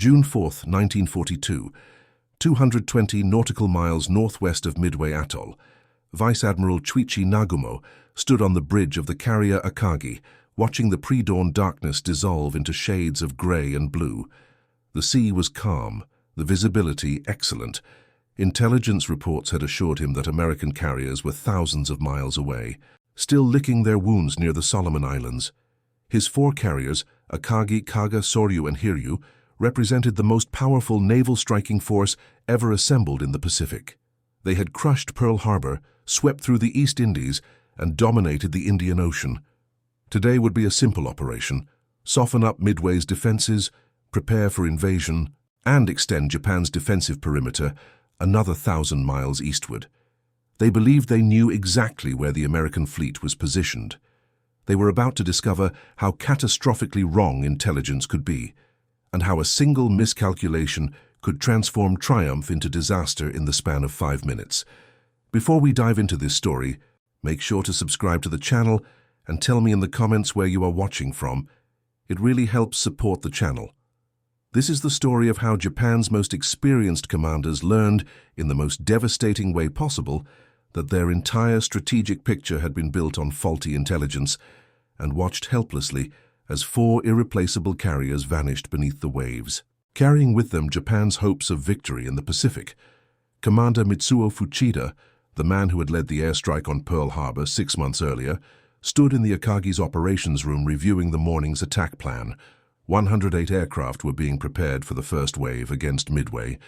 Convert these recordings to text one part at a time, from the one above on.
June 4, 1942, 220 nautical miles northwest of Midway Atoll, Vice Admiral Chuichi Nagumo stood on the bridge of the carrier Akagi, watching the pre-dawn darkness dissolve into shades of grey and blue. The sea was calm, the visibility excellent. Intelligence reports had assured him that American carriers were thousands of miles away, still licking their wounds near the Solomon Islands. His 4 carriers, Akagi, Kaga, Soryu, and Hiryu, represented the most powerful naval striking force ever assembled in the Pacific. They had crushed Pearl Harbor, swept through the East Indies, and dominated the Indian Ocean. Today would be a simple operation: soften up Midway's defenses, prepare for invasion, and extend Japan's defensive perimeter another 1,000 miles eastward. They believed they knew exactly where the American fleet was positioned. They were about to discover how catastrophically wrong intelligence could be, and how a single miscalculation could transform triumph into disaster in the span of 5 minutes. Before we dive into this story, make sure to subscribe to the channel and tell me in the comments where you are watching from. It really helps support the channel. This is the story of how Japan's most experienced commanders learned, in the most devastating way possible, that their entire strategic picture had been built on faulty intelligence, and watched helplessly as 4 irreplaceable carriers vanished beneath the waves, carrying with them Japan's hopes of victory in the Pacific. Commander Mitsuo Fuchida, the man who had led the airstrike on Pearl Harbor 6 months earlier, stood in the Akagi's operations room reviewing the morning's attack plan. 108 aircraft were being prepared for the first wave against Midway,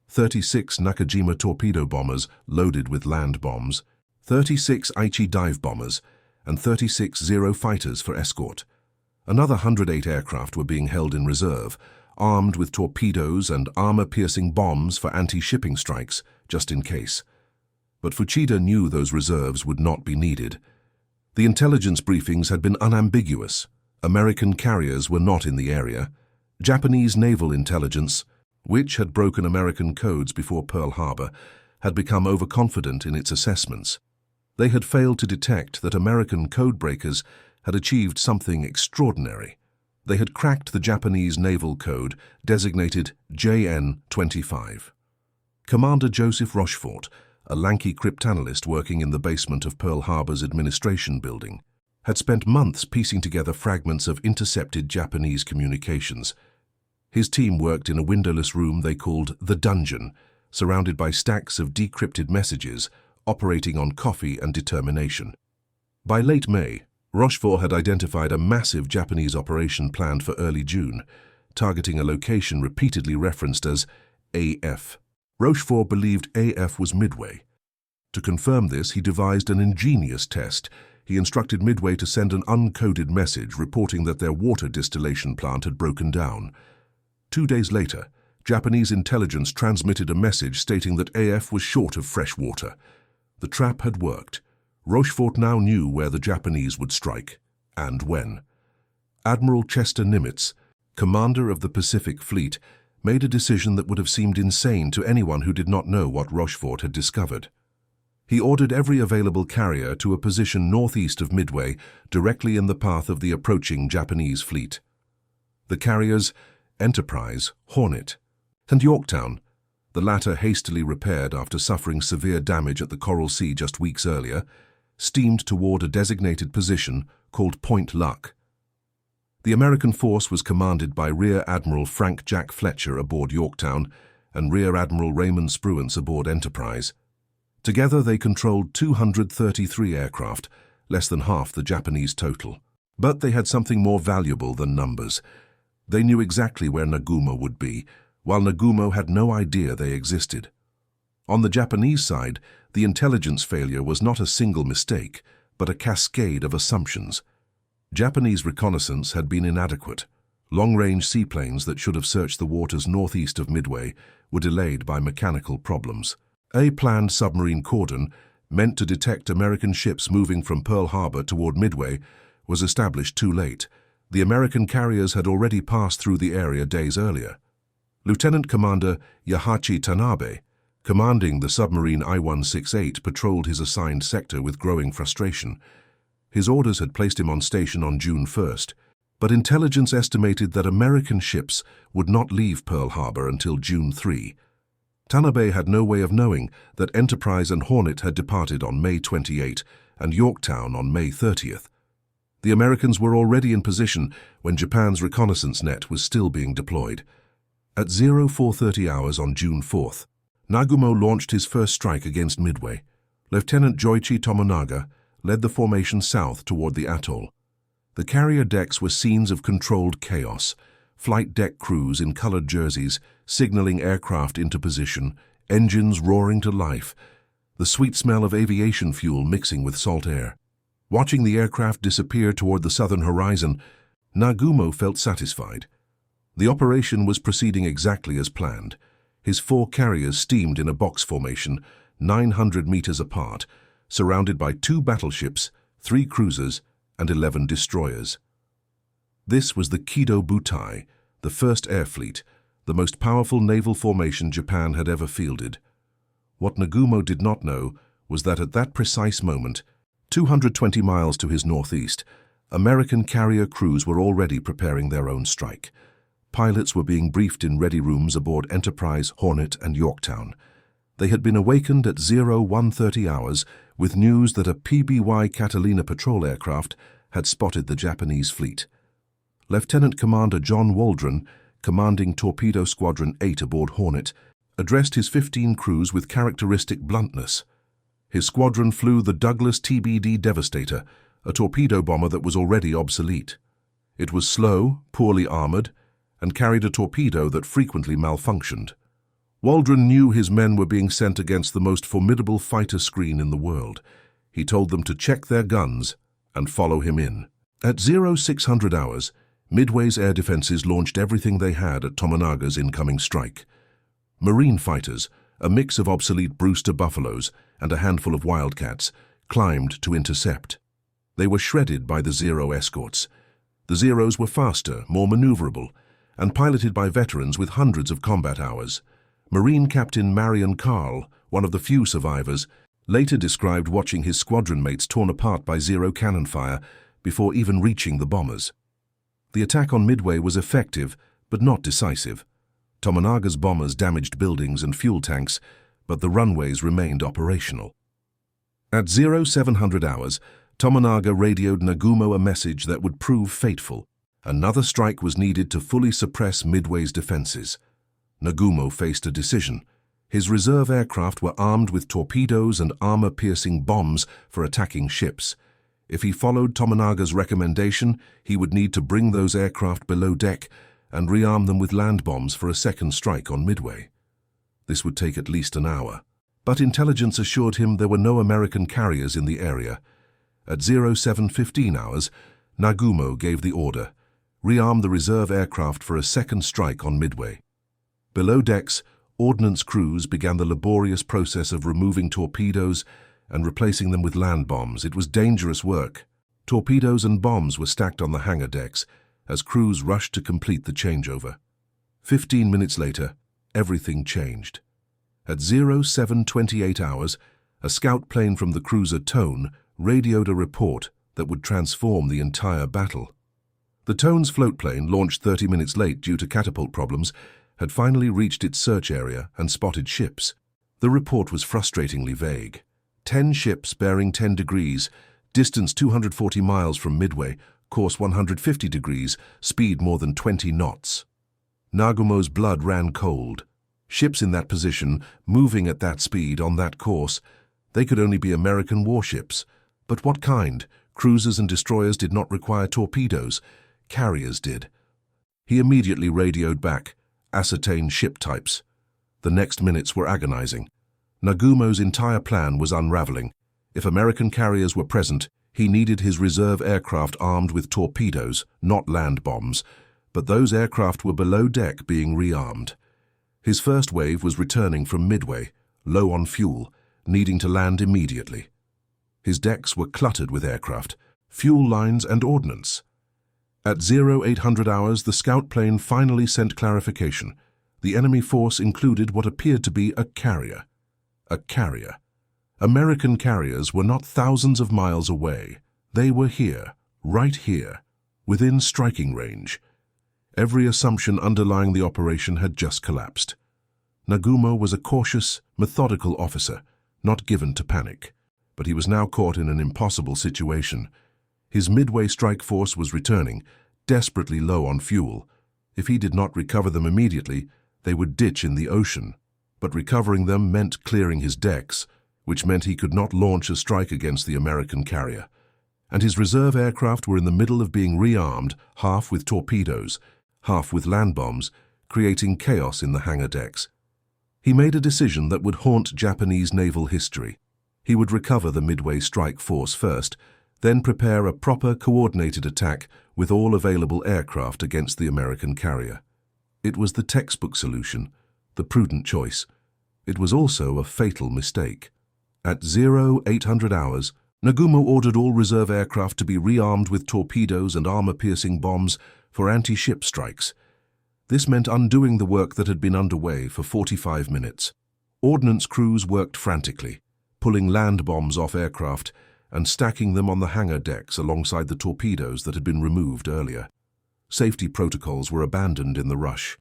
36 Nakajima torpedo bombers loaded with land bombs, 36 Aichi dive bombers, and 36 Zero fighters for escort. Another 108 aircraft were being held in reserve, armed with torpedoes and armor-piercing bombs for anti-shipping strikes, just in case. But Fuchida knew those reserves would not be needed. The intelligence briefings had been unambiguous. American carriers were not in the area. Japanese naval intelligence, which had broken American codes before Pearl Harbor, had become overconfident in its assessments. They had failed to detect that American codebreakers had achieved something extraordinary. They had cracked the Japanese naval code, designated JN-25. Commander Joseph Rochefort, a lanky cryptanalyst working in the basement of Pearl Harbor's administration building, had spent months piecing together fragments of intercepted Japanese communications. His team worked in a windowless room they called the Dungeon, surrounded by stacks of decrypted messages, operating on coffee and determination. By late May, Rochefort had identified a massive Japanese operation planned for early June, targeting a location repeatedly referenced as AF. Rochefort believed AF was Midway. To confirm this, he devised an ingenious test. He instructed Midway to send an uncoded message reporting that their water distillation plant had broken down. 2 days later, Japanese intelligence transmitted a message stating that AF was short of fresh water. The trap had worked. Rochefort now knew where the Japanese would strike, and when. Admiral Chester Nimitz, commander of the Pacific Fleet, made a decision that would have seemed insane to anyone who did not know what Rochefort had discovered. He ordered every available carrier to a position northeast of Midway, directly in the path of the approaching Japanese fleet. The carriers, Enterprise, Hornet, and Yorktown, the latter hastily repaired after suffering severe damage at the Coral Sea just weeks earlier, steamed toward a designated position called Point Luck. The American force was commanded by Rear Admiral Frank Jack Fletcher aboard Yorktown and Rear Admiral Raymond Spruance aboard Enterprise. Together they controlled 233 aircraft, less than half the Japanese total. But they had something more valuable than numbers. They knew exactly where Nagumo would be, while Nagumo had no idea they existed. On the Japanese side, the intelligence failure was not a single mistake, but a cascade of assumptions. Japanese reconnaissance had been inadequate. Long-range seaplanes that should have searched the waters northeast of Midway were delayed by mechanical problems. A planned submarine cordon, meant to detect American ships moving from Pearl Harbor toward Midway, was established too late. The American carriers had already passed through the area days earlier. Lieutenant Commander Yahachi Tanabe, commanding the submarine I-168, patrolled his assigned sector with growing frustration. His orders had placed him on station on June 1st. But intelligence estimated that American ships would not leave Pearl Harbor until June 3. Tanabe had no way of knowing that Enterprise and Hornet had departed on May 28 and Yorktown on May 30th. The Americans were already in position when Japan's reconnaissance net was still being deployed. At 0430 hours on June 4th, Nagumo launched his first strike against Midway. Lieutenant Joichi Tomonaga led the formation south toward the atoll. The carrier decks were scenes of controlled chaos. Flight deck crews in colored jerseys signaling aircraft into position, engines roaring to life, the sweet smell of aviation fuel mixing with salt air. Watching the aircraft disappear toward the southern horizon, Nagumo felt satisfied. The operation was proceeding exactly as planned. His 4 carriers steamed in a box formation, 900 meters apart, surrounded by 2 battleships, 3 cruisers, and 11 destroyers. This was the Kido Butai, the first air fleet, the most powerful naval formation Japan had ever fielded. What Nagumo did not know was that at that precise moment, 220 miles to his northeast, American carrier crews were already preparing their own strike. Pilots were being briefed in ready rooms aboard Enterprise, Hornet, and Yorktown. They had been awakened at 0130 hours with news that a PBY Catalina patrol aircraft had spotted the Japanese fleet. Lieutenant Commander John Waldron, commanding Torpedo Squadron 8 aboard Hornet, addressed his 15 crews with characteristic bluntness. His squadron flew the Douglas TBD Devastator, a torpedo bomber that was already obsolete. It was slow, poorly armored, and carried a torpedo that frequently malfunctioned. Waldron knew his men were being sent against the most formidable fighter screen in the world. He told them to check their guns and follow him in. At 0600 hours, Midway's air defenses launched everything they had at Tomonaga's incoming strike. Marine fighters, a mix of obsolete Brewster Buffaloes and a handful of Wildcats, climbed to intercept. They were shredded by the Zero escorts. The Zeros were faster, more maneuverable, and piloted by veterans with hundreds of combat hours. Marine Captain Marion Carl, one of the few survivors, later described watching his squadron mates torn apart by Zero cannon fire before even reaching the bombers. The attack on Midway was effective, but not decisive. Tomonaga's bombers damaged buildings and fuel tanks, but the runways remained operational. At 0700 hours, Tomonaga radioed Nagumo a message that would prove fateful. Another strike was needed to fully suppress Midway's defenses. Nagumo faced a decision. His reserve aircraft were armed with torpedoes and armor-piercing bombs for attacking ships. If he followed Tomonaga's recommendation, he would need to bring those aircraft below deck and rearm them with land bombs for a second strike on Midway. This would take at least an hour. But intelligence assured him there were no American carriers in the area. At 0715 hours, Nagumo gave the order: rearm the reserve aircraft for a second strike on Midway. Below decks, ordnance crews began the laborious process of removing torpedoes and replacing them with land bombs. It was dangerous work. Torpedoes and bombs were stacked on the hangar decks as crews rushed to complete the changeover. 15 minutes later, everything changed. At 0728 hours, a scout plane from the cruiser Tone radioed a report that would transform the entire battle. The Tone's float plane, launched 30 minutes late due to catapult problems, had finally reached its search area and spotted ships. The report was frustratingly vague. 10 ships bearing 10 degrees, distance 240 miles from Midway, course 150 degrees, speed more than 20 knots. Nagumo's blood ran cold. Ships in that position, moving at that speed on that course, they could only be American warships. But what kind? Cruisers and destroyers did not require torpedoes. Carriers did. He immediately radioed back: ascertain ship types. The next minutes were agonizing. Nagumo's entire plan was unraveling. If American carriers were present, he needed his reserve aircraft armed with torpedoes, not land bombs, but those aircraft were below deck being rearmed. His first wave was returning from Midway, low on fuel, needing to land immediately. His decks were cluttered with aircraft, fuel lines and ordnance. At 0800 hours, the scout plane finally sent clarification. The enemy force included what appeared to be a carrier. A carrier. American carriers were not thousands of miles away. They were here, right here, within striking range. Every assumption underlying the operation had just collapsed. Nagumo was a cautious, methodical officer, not given to panic. But he was now caught in an impossible situation. His Midway strike force was returning, desperately low on fuel. If he did not recover them immediately, they would ditch in the ocean. But recovering them meant clearing his decks, which meant he could not launch a strike against the American carrier. And his reserve aircraft were in the middle of being rearmed, half with torpedoes, half with land bombs, creating chaos in the hangar decks. He made a decision that would haunt Japanese naval history. He would recover the Midway strike force first, then prepare a proper coordinated attack with all available aircraft against the American carrier. It was the textbook solution, the prudent choice. It was also a fatal mistake. At 0800 hours, Nagumo ordered all reserve aircraft to be rearmed with torpedoes and armor-piercing bombs for anti-ship strikes. This meant undoing the work that had been underway for 45 minutes. Ordnance crews worked frantically, pulling land bombs off aircraft and stacking them on the hangar decks alongside the torpedoes that had been removed earlier. Safety protocols were abandoned in the rush.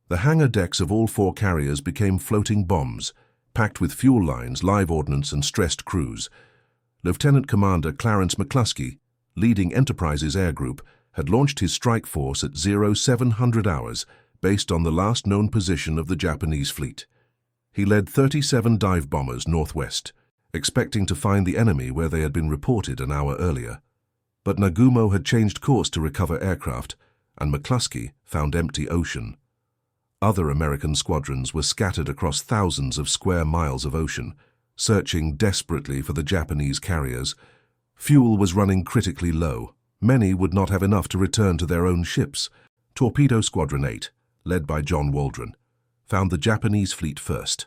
The hangar decks of all four carriers became floating bombs, packed with fuel lines, live ordnance, and stressed crews. Lieutenant Commander Clarence McCluskey, leading Enterprise's air group, had launched his strike force at 0700 hours based on the last known position of the Japanese fleet. He led 37 dive bombers northwest, expecting to find the enemy where they had been reported an hour earlier. But Nagumo had changed course to recover aircraft, and McCluskey found empty ocean. Other American squadrons were scattered across thousands of square miles of ocean, searching desperately for the Japanese carriers. Fuel was running critically low. Many would not have enough to return to their own ships. Torpedo Squadron 8, led by John Waldron, found the Japanese fleet first.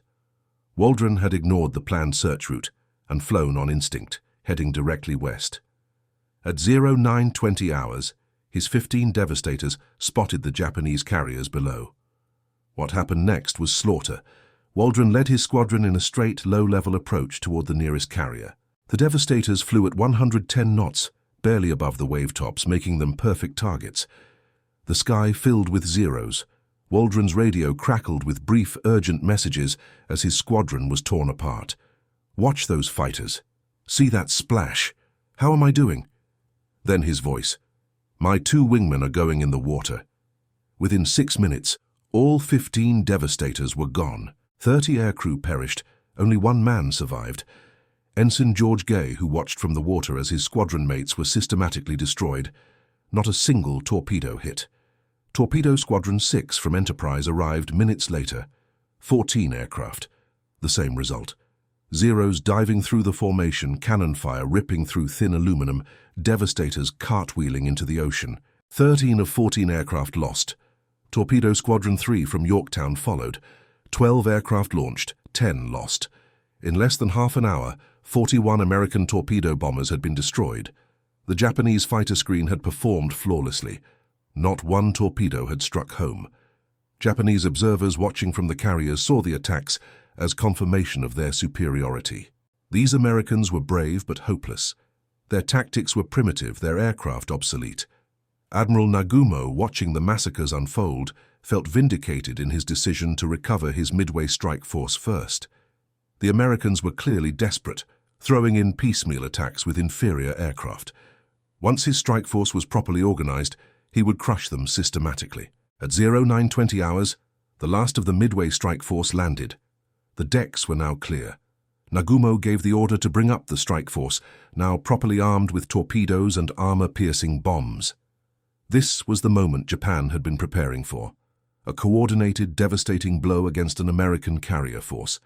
Waldron had ignored the planned search route and flown on instinct, heading directly west. At 0920 hours, his 15 Devastators spotted the Japanese carriers below. What happened next was slaughter. Waldron led his squadron in a straight, low-level approach toward the nearest carrier. The Devastators flew at 110 knots, barely above the wave-tops, making them perfect targets. The sky filled with zeros. Waldron's radio crackled with brief, urgent messages as his squadron was torn apart. "Watch those fighters. See that splash. How am I doing?" Then his voice. "My 2 wingmen are going in the water." Within 6 minutes, all 15 Devastators were gone. 30 aircrew perished. Only 1 man survived. Ensign George Gay, who watched from the water as his squadron mates were systematically destroyed. Not a single torpedo hit. Torpedo Squadron 6 from Enterprise arrived minutes later. 14 aircraft. The same result. Zeros diving through the formation, cannon fire ripping through thin aluminum, Devastators cartwheeling into the ocean. 13 of 14 aircraft lost. Torpedo Squadron 3 from Yorktown followed. 12 aircraft launched, 10 lost. In less than half an hour, 41 American torpedo bombers had been destroyed. The Japanese fighter screen had performed flawlessly. Not one torpedo had struck home. Japanese observers watching from the carriers saw the attacks as confirmation of their superiority. These Americans were brave but hopeless. Their tactics were primitive, their aircraft obsolete. Admiral Nagumo, watching the massacres unfold, felt vindicated in his decision to recover his Midway strike force first. The Americans were clearly desperate, throwing in piecemeal attacks with inferior aircraft. Once his strike force was properly organized, he would crush them systematically. At 0920 hours, the last of the Midway strike force landed. The decks were now clear. Nagumo gave the order to bring up the strike force, now properly armed with torpedoes and armor-piercing bombs. This was the moment Japan had been preparing for. A coordinated, devastating blow against an American carrier force.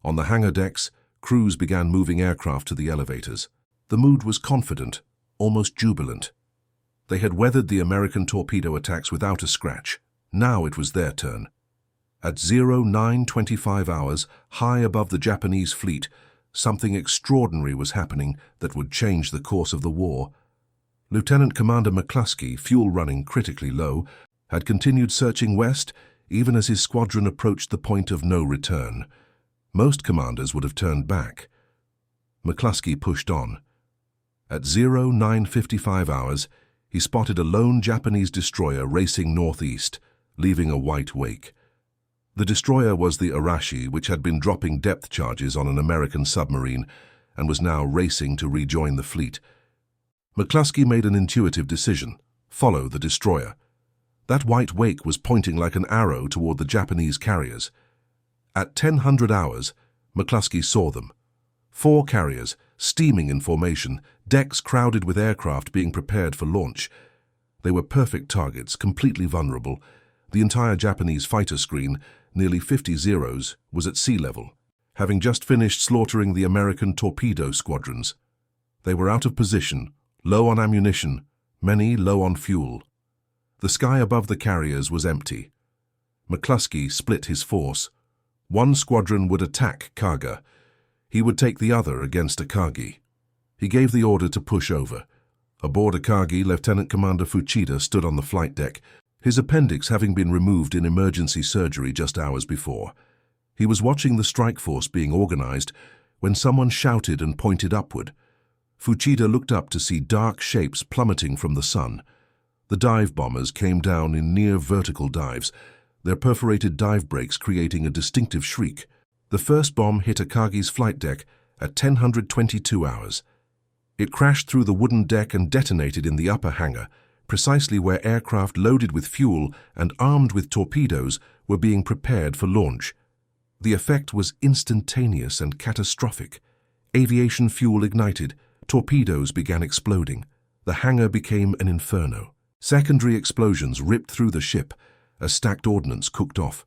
On the hangar decks, crews began moving aircraft to the elevators. The mood was confident, almost jubilant. They had weathered the American torpedo attacks without a scratch. Now it was their turn. At 0925 hours, high above the Japanese fleet, something extraordinary was happening that would change the course of the war. Lieutenant Commander McCluskey, fuel running critically low, had continued searching west even as his squadron approached the point of no return. Most commanders would have turned back. McCluskey pushed on. At 0955 hours, he spotted a lone Japanese destroyer racing northeast, leaving a white wake. The destroyer was the Arashi, which had been dropping depth charges on an American submarine and was now racing to rejoin the fleet. McCluskey made an intuitive decision: follow the destroyer. That white wake was pointing like an arrow toward the Japanese carriers. At 1000 hours, McCluskey saw them. 4 carriers, steaming in formation, decks crowded with aircraft being prepared for launch. They were perfect targets, completely vulnerable. The entire Japanese fighter screen, nearly 50 Zeros, was at sea level, having just finished slaughtering the American torpedo squadrons. They were out of position, low on ammunition, many low on fuel. The sky above the carriers was empty. McCluskey split his force. 1 squadron would attack Kaga. He would take the other against Akagi. He gave the order to push over. Aboard Akagi, Lieutenant Commander Fuchida stood on the flight deck, his appendix having been removed in emergency surgery just hours before. He was watching the strike force being organized when someone shouted and pointed upward. Fuchida looked up to see dark shapes plummeting from the sun. The dive bombers came down in near vertical dives, their perforated dive brakes creating a distinctive shriek. The first bomb hit Akagi's flight deck at 1022 hours. It crashed through the wooden deck and detonated in the upper hangar, precisely where aircraft loaded with fuel and armed with torpedoes were being prepared for launch. The effect was instantaneous and catastrophic. Aviation fuel ignited, torpedoes began exploding. The hangar became an inferno. Secondary explosions ripped through the ship as stacked ordnance cooked off.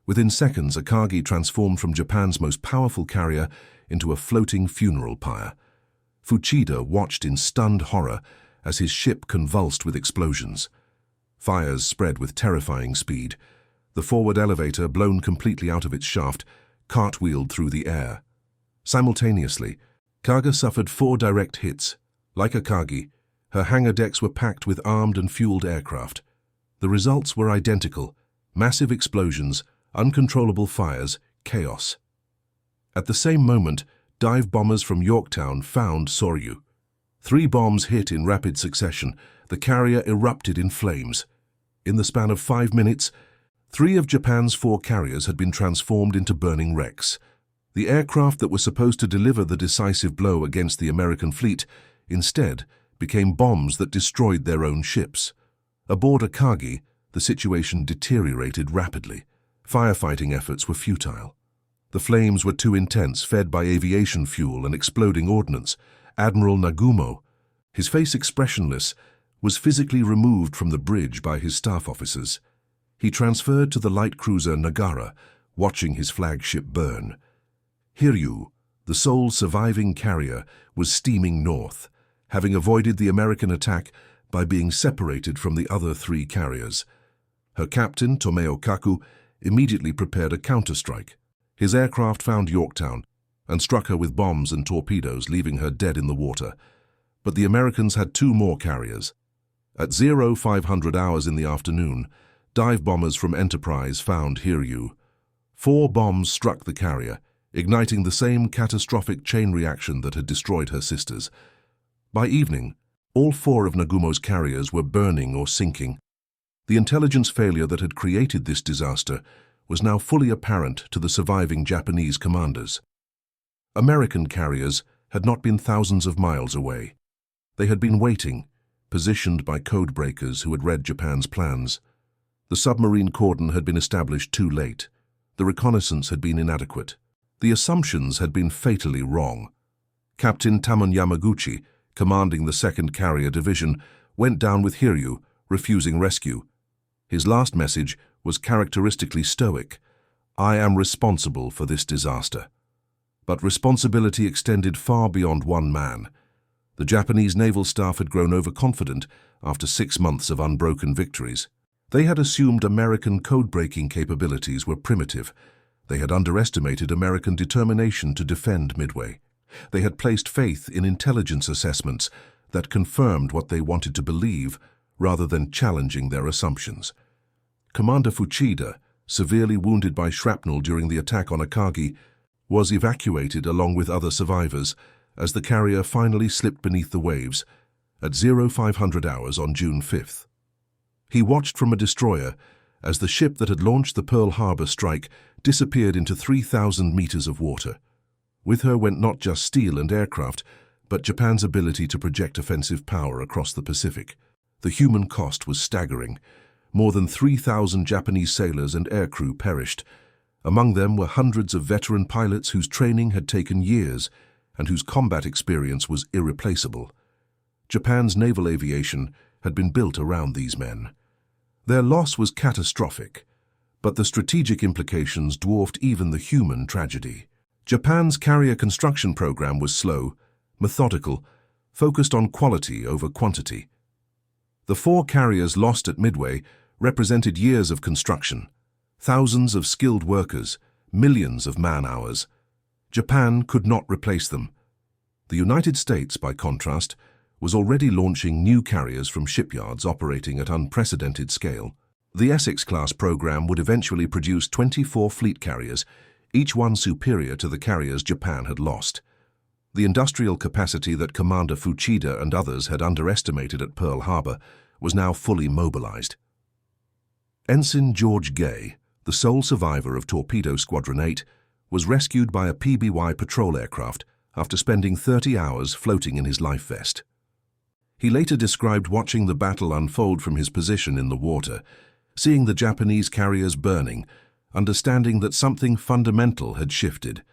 Within seconds, Akagi transformed from Japan's most powerful carrier into a floating funeral pyre. Fuchida watched in stunned horror as his ship convulsed with explosions. Fires spread with terrifying speed. The forward elevator, blown completely out of its shaft, cartwheeled through the air. Simultaneously, Kaga suffered 4 direct hits. Like Akagi, her hangar decks were packed with armed and fueled aircraft. The results were identical: massive explosions, uncontrollable fires, chaos. At the same moment, dive bombers from Yorktown found Soryu. 3 bombs hit in rapid succession. The carrier erupted in flames. In the span of 5 minutes, 3 of Japan's 4 carriers had been transformed into burning wrecks. The aircraft that were supposed to deliver the decisive blow against the American fleet instead became bombs that destroyed their own ships. Aboard Akagi, the situation deteriorated rapidly. Firefighting efforts were futile. The flames were too intense, fed by aviation fuel and exploding ordnance. Admiral Nagumo, his face expressionless, was physically removed from the bridge by his staff officers. He transferred to the light cruiser Nagara, watching his flagship burn. Hiryu, the sole surviving carrier, was steaming north, having avoided the American attack by being separated from the other 3 carriers. Her captain, Tomeo Kaku, immediately prepared a counterstrike. His aircraft found Yorktown and struck her with bombs and torpedoes, leaving her dead in the water. But the Americans had 2 more carriers. At 0500 hours in the afternoon, dive bombers from Enterprise found Hiryu. 4 bombs struck the carrier, igniting the same catastrophic chain reaction that had destroyed her sisters. By evening, all 4 of Nagumo's carriers were burning or sinking. The intelligence failure that had created this disaster was now fully apparent to the surviving Japanese commanders. American carriers had not been thousands of miles away. They had been waiting, positioned by code breakers who had read Japan's plans. The submarine cordon had been established too late. The reconnaissance had been inadequate. The assumptions had been fatally wrong. Captain Tamon Yamaguchi, commanding the 2nd Carrier Division, went down with Hiryu, refusing rescue. His last message was characteristically stoic: "I am responsible for this disaster." But responsibility extended far beyond one man. The Japanese naval staff had grown overconfident after 6 months of unbroken victories. They had assumed American code-breaking capabilities were primitive. They had underestimated American determination to defend Midway. They had placed faith in intelligence assessments that confirmed what they wanted to believe rather than challenging their assumptions. Commander Fuchida, severely wounded by shrapnel during the attack on Akagi, was evacuated along with other survivors as the carrier finally slipped beneath the waves. at 0500 hours on June 5th. He watched from a destroyer as the ship that had launched the Pearl Harbor strike disappeared into 3,000 meters of water. With her went not just steel and aircraft, but Japan's ability to project offensive power across the Pacific. The human cost was staggering. More than 3,000 Japanese sailors and aircrew perished. Among them were hundreds of veteran pilots whose training had taken years and whose combat experience was irreplaceable. Japan's naval aviation had been built around these men. Their loss was catastrophic, but the strategic implications dwarfed even the human tragedy. Japan's carrier construction program was slow, methodical, focused on quality over quantity. The 4 carriers lost at Midway represented years of construction, thousands of skilled workers, millions of man-hours. Japan could not replace them. The United States, by contrast, was already launching new carriers from shipyards operating at unprecedented scale. The Essex-class program would eventually produce 24 fleet carriers, each one superior to the carriers Japan had lost. The industrial capacity that Commander Fuchida and others had underestimated at Pearl Harbor was now fully mobilized. Ensign George Gay, the sole survivor of Torpedo Squadron 8, was rescued by a PBY patrol aircraft after spending 30 hours floating in his life vest. He later described watching the battle unfold from his position in the water, seeing the Japanese carriers burning, understanding that something fundamental had shifted.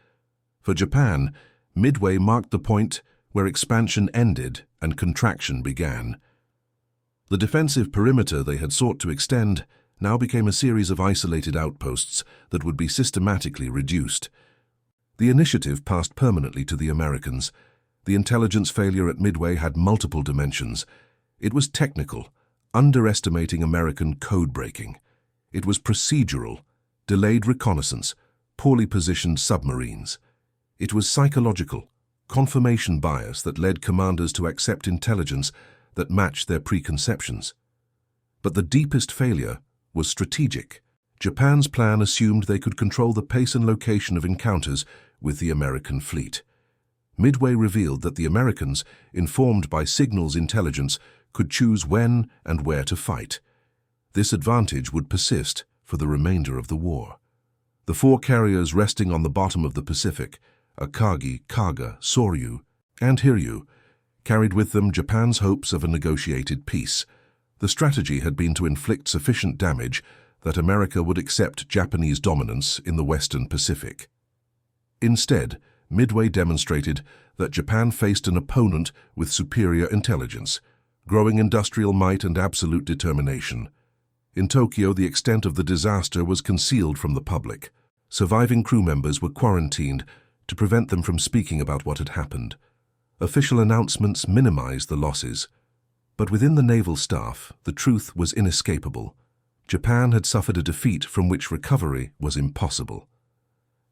For Japan, Midway marked the point where expansion ended and contraction began. The defensive perimeter they had sought to extend now became a series of isolated outposts that would be systematically reduced. The initiative passed permanently to the Americans. The intelligence failure at Midway had multiple dimensions. It was technical, underestimating American code-breaking. It was procedural, delayed reconnaissance, poorly positioned submarines. It was psychological, confirmation bias that led commanders to accept intelligence that matched their preconceptions. But the deepest failure was strategic. Japan's plan assumed they could control the pace and location of encounters with the American fleet. Midway revealed that the Americans, informed by signals intelligence, could choose when and where to fight. This advantage would persist for the remainder of the war. The 4 carriers resting on the bottom of the Pacific, Akagi, Kaga, Soryu, and Hiryu, carried with them Japan's hopes of a negotiated peace. The strategy had been to inflict sufficient damage that America would accept Japanese dominance in the Western Pacific. Instead, Midway demonstrated that Japan faced an opponent with superior intelligence, growing industrial might and absolute determination. In Tokyo, the extent of the disaster was concealed from the public. Surviving crew members were quarantined to prevent them from speaking about what had happened. Official announcements minimized the losses. But within the naval staff, the truth was inescapable. Japan had suffered a defeat from which recovery was impossible.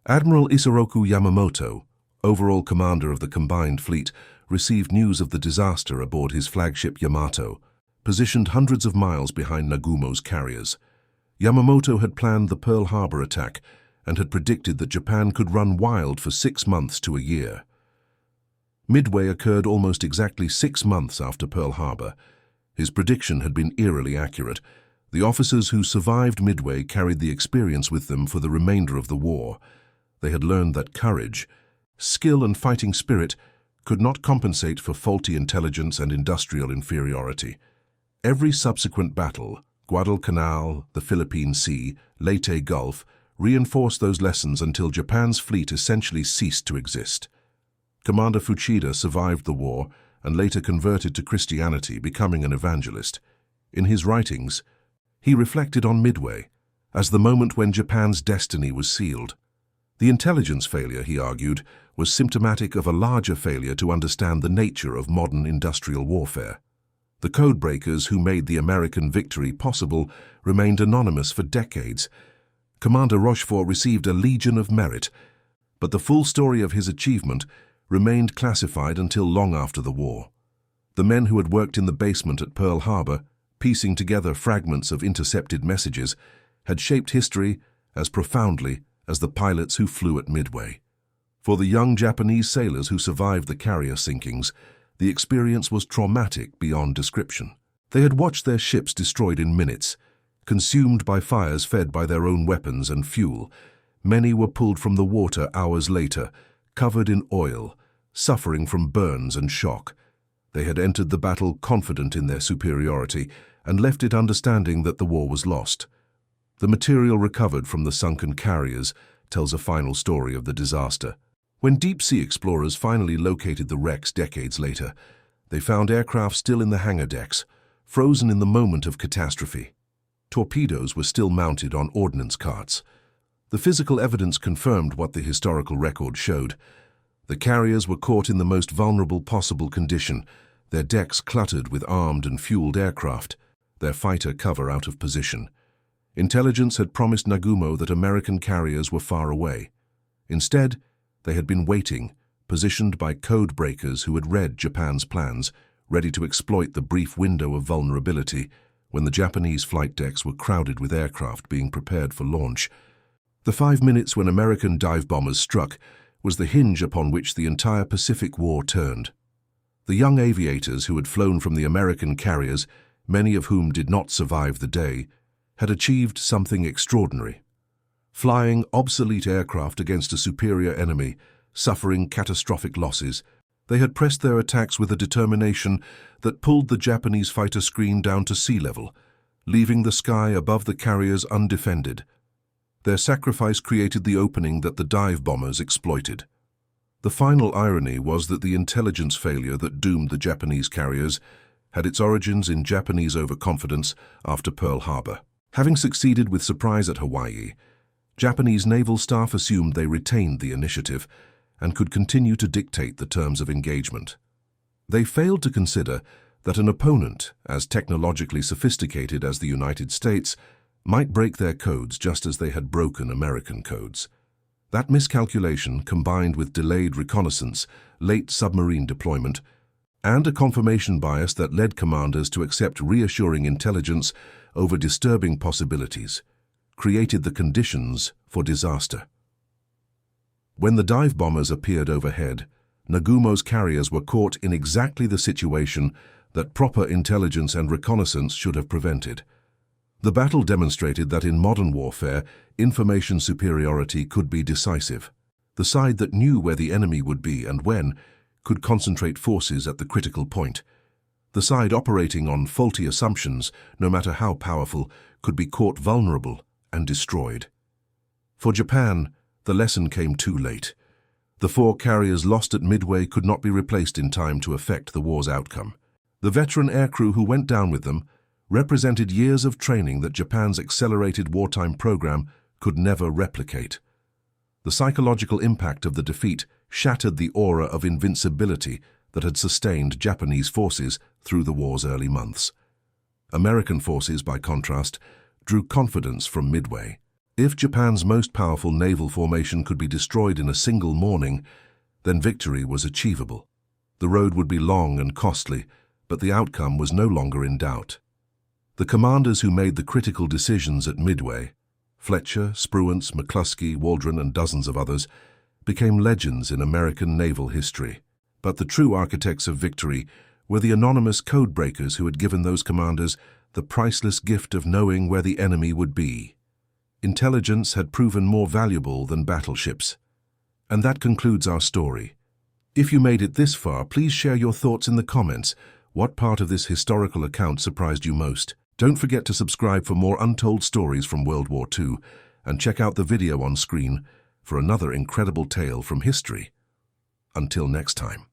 Admiral Isoroku Yamamoto, overall commander of the combined fleet, received news of the disaster aboard his flagship Yamato, positioned hundreds of miles behind Nagumo's carriers. Yamamoto had planned the Pearl Harbor attack and had predicted that Japan could run wild for 6 months to a year. Midway occurred almost exactly 6 months after Pearl Harbor. His prediction had been eerily accurate. The officers who survived Midway carried the experience with them for the remainder of the war. They had learned that courage, skill and fighting spirit could not compensate for faulty intelligence and industrial inferiority. Every subsequent battle, Guadalcanal, the Philippine Sea, Leyte Gulf, reinforced those lessons until Japan's fleet essentially ceased to exist. Commander Fuchida survived the war and later converted to Christianity, becoming an evangelist. In his writings, he reflected on Midway as the moment when Japan's destiny was sealed. The intelligence failure, he argued, was symptomatic of a larger failure to understand the nature of modern industrial warfare. The codebreakers who made the American victory possible remained anonymous for decades. Commander Rochefort received a Legion of Merit, but the full story of his achievement remained classified until long after the war. The men who had worked in the basement at Pearl Harbor, piecing together fragments of intercepted messages, had shaped history as profoundly as the pilots who flew at Midway. For the young Japanese sailors who survived the carrier sinkings, The experience was traumatic beyond description. They had watched their ships destroyed in minutes, consumed by fires fed by their own weapons and fuel. Many were pulled from the water hours later, covered in oil, suffering from burns and shock. They had entered the battle confident in their superiority and left it understanding that the war was lost. The material recovered from the sunken carriers tells a final story of the disaster. When deep-sea explorers finally located the wrecks decades later, they found aircraft still in the hangar decks, frozen in the moment of catastrophe. Torpedoes were still mounted on ordnance carts. The physical evidence confirmed what the historical record showed. The carriers were caught in the most vulnerable possible condition, their decks cluttered with armed and fueled aircraft, their fighter cover out of position. Intelligence had promised Nagumo that American carriers were far away. Instead, they had been waiting, positioned by code breakers who had read Japan's plans, ready to exploit the brief window of vulnerability when the Japanese flight decks were crowded with aircraft being prepared for launch. The 5 minutes when American dive bombers struck was the hinge upon which the entire Pacific War turned. The young aviators who had flown from the American carriers, many of whom did not survive the day, had achieved something extraordinary. Flying obsolete aircraft against a superior enemy, suffering catastrophic losses, they had pressed their attacks with a determination that pulled the Japanese fighter screen down to sea level, leaving the sky above the carriers undefended. Their sacrifice created the opening that the dive bombers exploited. The final irony was that the intelligence failure that doomed the Japanese carriers had its origins in Japanese overconfidence after Pearl Harbor. Having succeeded with surprise at Hawaii, Japanese naval staff assumed they retained the initiative and could continue to dictate the terms of engagement. They failed to consider that an opponent as technologically sophisticated as the United States might break their codes just as they had broken American codes. That miscalculation, combined with delayed reconnaissance, late submarine deployment, and a confirmation bias that led commanders to accept reassuring intelligence over disturbing possibilities, created the conditions for disaster. When the dive bombers appeared overhead, Nagumo's carriers were caught in exactly the situation that proper intelligence and reconnaissance should have prevented. The battle demonstrated that in modern warfare, information superiority could be decisive. The side that knew where the enemy would be and when could concentrate forces at the critical point. The side operating on faulty assumptions, no matter how powerful, could be caught vulnerable and destroyed. For Japan, the lesson came too late. The 4 carriers lost at Midway could not be replaced in time to affect the war's outcome. The veteran aircrew who went down with them represented years of training that Japan's accelerated wartime program could never replicate. The psychological impact of the defeat shattered the aura of invincibility that had sustained Japanese forces through the war's early months. American forces, by contrast, drew confidence from Midway. If Japan's most powerful naval formation could be destroyed in a single morning, then victory was achievable. The road would be long and costly, but the outcome was no longer in doubt. The commanders who made the critical decisions at Midway, Fletcher, Spruance, McCluskey, Waldron, and dozens of others, became legends in American naval history. But the true architects of victory were the anonymous code breakers who had given those commanders the priceless gift of knowing where the enemy would be. Intelligence had proven more valuable than battleships. And that concludes our story. If you made it this far, please share your thoughts in the comments. What part of this historical account surprised you most? Don't forget to subscribe for more untold stories from World War II, and check out the video on screen for another incredible tale from history. Until next time.